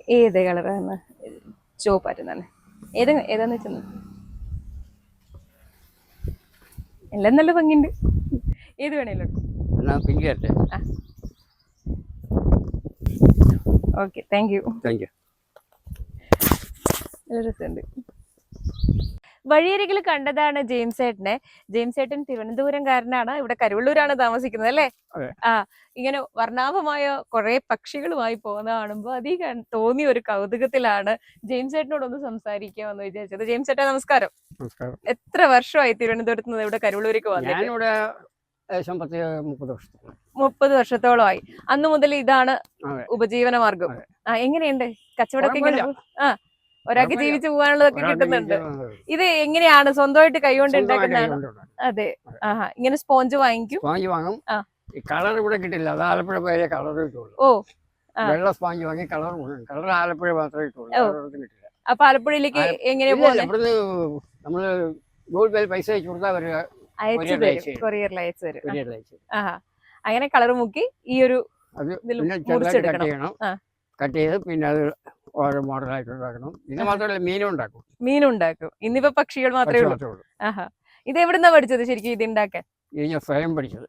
ഏത് കളറാണ്? ചുവപ്പായിരുന്നാണ്. ഏതാന്ന് വെച്ചാൽ എല്ലാം നല്ല ഭംഗിയുണ്ട്. ഏത് വേണേലും ഓക്കെ, താങ്ക് യു. നല്ല രസമുണ്ട്. വഴിയരികിൽ കണ്ടതാണ് ജെയിംസ് ഏട്ടനെ. ജെയിംസ് ഏട്ടൻ തിരുവനന്തപുരംകാരനാണ്, ഇവിടെ കരുവള്ളൂരാണ് താമസിക്കുന്നത് അല്ലേ? ഇങ്ങനെ വർണ്ണാഭമായ കുറെ പക്ഷികളുമായി പോകുന്ന കാണുമ്പോൾ തോന്നിയ ഒരു കൗതുകത്തിലാണ് ജെയിംസ് ഏട്ടനോടൊന്ന് സംസാരിക്കാമെന്ന് വിചാരിച്ചത്. ജെയിംസ് ഏട്ടാ, നമസ്കാരം. എത്ര വർഷമായി തിരുവനന്തപുരത്ത് നിന്ന് ഇവിടെ കരുവള്ളൂരേക്ക് വന്നിട്ട്? 30 വർഷത്തോളമായി. അന്ന് മുതൽ ഇതാണ് ഉപജീവന മാർഗം. എങ്ങനെയുണ്ട് കച്ചവടമൊക്കെ? ഇങ്ങനെ ഒരാൾക്ക് ജീവിച്ചു പോകാനുള്ളതൊക്കെ കിട്ടുന്നുണ്ട്. ഇത് എങ്ങനെയാണ്? സ്വന്തമായിട്ട് കൈകൊണ്ട് ഉണ്ടാക്കുന്നതാണ്? അതെ. ഇങ്ങനെ സ്പോഞ്ച് വാങ്ങിക്കും. കളർ ഇവിടെ കിട്ടില്ല, അത് ആലപ്പുഴ പോയാലേ കളർ കിട്ടുള്ളൂ. വെള്ള സ്പോഞ്ച് വാങ്ങി കളർ ആലപ്പുഴ മാത്രമേ കിട്ടുള്ളൂ. അപ്പൊ ആലപ്പുഴയിലേക്ക് എങ്ങനെയാ പോകുന്നത്? നമ്മള് ഗൂഗിൾ പേ പൈസ അയച്ചു കൊടുത്താൽ കൊറിയറിൽ അയച്ചു തരും. അങ്ങനെ കളർ മുക്കി ഈ ഒരു കട്ട് ചെയ്ത് പിന്നെ അത് ഓരോ മോഡലായിട്ട് ഉണ്ടാക്കണം. പിന്നെ മാത്രമല്ല മീനും ഉണ്ടാക്കും. ഇന്നിപ്പോ പക്ഷികൾ മാത്രമേ ഉള്ളൂ. ഇത് എവിടുന്നാ പഠിച്ചത് ശരിക്കും ഇത് ഉണ്ടാക്കാൻ? സ്വയം പഠിച്ചത്.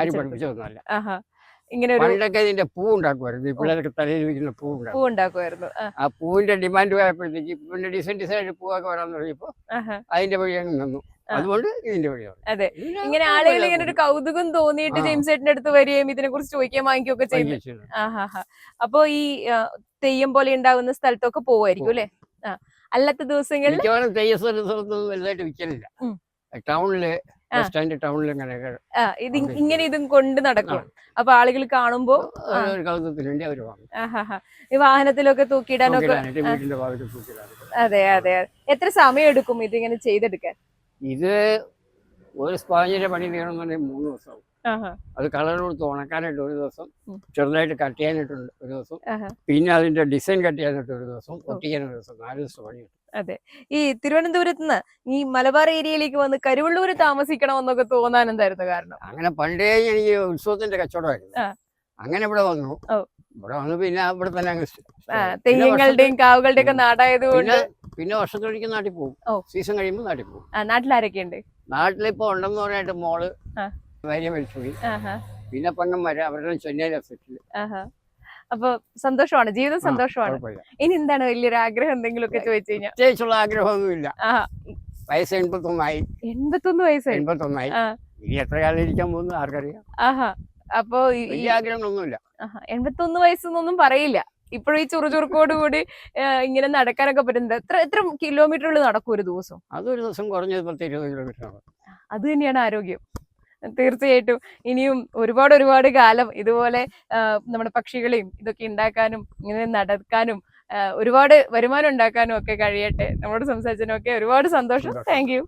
പഠിപ്പിച്ചതൊന്നുമല്ല. ഇങ്ങനെ പണ്ടൊക്കെ ഇതിന്റെ പൂ ഉണ്ടാക്കുമായിരുന്നു. പിള്ളേർക്ക് തലയിൽ വയ്ക്കുന്ന പൂ ഉണ്ടാക്കുമായിരുന്നു. ആ പൂവിന്റെ ഡിമാൻഡ് പോയപ്പോഴത്തേക്ക് പിന്നെ ഡിസൈൻ പൂവൊക്കെ വരാൻ തുടങ്ങിയപ്പോ അതിന്റെ വഴി അങ്ങ് നിന്നു. അതുകൊണ്ട് ഇതിന്റെ വഴിയാണ്. അതെ, ഇങ്ങനെ ആളുകൾ ഇങ്ങനെ ഒരു കൗതുകം തോന്നിയിട്ട് ജെയിംസ് ഏട്ടന്റെ അടുത്ത് വരികയും ഇതിനെ കുറിച്ച് ചോദിക്കുകയും വാങ്ങിക്കുകയൊക്കെ ചെയ്യുന്നു. അപ്പൊ ഈ തെയ്യം പോലെ ഉണ്ടാകുന്ന സ്ഥലത്തൊക്കെ പോവായിരിക്കും അല്ലെ? അല്ലാത്ത ദിവസങ്ങളിൽ വലുതായിട്ട് വിൽക്കലില്ല. ടൗണില് ഇങ്ങനെ ഇതും കൊണ്ട് നടക്കും. അപ്പൊ ആളുകൾ കാണുമ്പോ ഈ വാഹനത്തിലൊക്കെ തൂക്കിയിടാനൊക്കെ. അതെ അതെ. എത്ര സമയം എടുക്കും ഇതിങ്ങനെ ചെയ്തെടുക്കാൻ? ഇത് ഒരു സ്പോഞ്ചിന്റെ പണി ചെയ്യണമെന്നുണ്ടെങ്കിൽ 3 ദിവസമാവും. അത് കളർ കൊടുത്ത് ഉണക്കാനായിട്ട് 1 ദിവസം, ചെറുതായിട്ട് കട്ട് ചെയ്യാനായിട്ടുണ്ട് 1 ദിവസം, പിന്നെ അതിന്റെ ഡിസൈൻ കട്ട് ചെയ്യാനായിട്ട് 1 ദിവസം, ഒട്ടിക്കാൻ 1 ദിവസം, 4 ദിവസം പണിയുണ്ട്. അതെ. ഈ തിരുവനന്തപുരത്ത് നിന്ന് ഈ മലബാർ ഏരിയയിലേക്ക് വന്ന് കരുവള്ളൂര് താമസിക്കണമെന്നൊക്കെ തോന്നാൻ എന്തായിരുന്നു കാരണം? അങ്ങനെ പണ്ടേ എനിക്ക് ഉത്സവത്തിന്റെ കച്ചവടമായിരുന്നു. അങ്ങനെ ഇവിടെ വന്നു. ഇവിടെ വന്നു പിന്നെ ഇവിടെ തന്നെ തെയ്യങ്ങളുടെയും കാവുകളുടെയും ഒക്കെ നാടായതുകൊണ്ട് പിന്നെ വർഷത്തൊരിക്കൽ നാട്ടിൽ പോകും. സീസൺ കഴിയുമ്പോൾ നാട്ടിൽ പോകും. നാട്ടിലാരൊക്കെ ഉണ്ട്? നാട്ടിലിപ്പോ ഉണ്ടെന്ന് പറഞ്ഞിട്ട് മോള് ഭാര്യ മരിച്ചുപോയി. പിന്നെ പെങ്ങന്മാര് അവരുടെ ചെന്നൈയിലെ സെറ്റില്. അപ്പൊ സന്തോഷമാണ്, ജീവിതം സന്തോഷമാണ്. ഇനി എന്താണ് വലിയൊരു ആഗ്രഹം എന്തെങ്കിലും ഒക്കെ ചോദിച്ചു കഴിഞ്ഞാൽ? പ്രത്യേകിച്ചുള്ള ആഗ്രഹമൊന്നുമില്ല. വയസ്സ് 81 വയസ്സായി. ഇനി എത്ര കാലം ഇരിക്കാൻ പോകുന്നു ആർക്കറിയാം. അപ്പൊ ഈ ആഗ്രഹങ്ങളൊന്നുമില്ല. 81 വയസ്സൊന്നും പറയില്ല. ഇപ്പോഴും ഈ ചുറുചുറുക്കോട് കൂടി ഇങ്ങനെ നടക്കാനൊക്കെ പറ്റുന്നത്. എത്ര കിലോമീറ്ററുകൾ നടക്കും ഒരു ദിവസം? അതൊരു ദിവസം കുറഞ്ഞത് 10-20 കിലോമീറ്റർ. അത് തന്നെയാണ് ആരോഗ്യം. തീർച്ചയായിട്ടും ഇനിയും ഒരുപാട് കാലം ഇതുപോലെ നമ്മുടെ പക്ഷികളെയും ഇതൊക്കെ ഉണ്ടാക്കാനും ഇങ്ങനെ നടക്കാനും ഒരുപാട് വരുമാനം ഉണ്ടാക്കാനും ഒക്കെ കഴിയട്ടെ. നമ്മളോട് സംസാരിച്ചതിനൊക്കെ ഒരുപാട് സന്തോഷം. Thank you.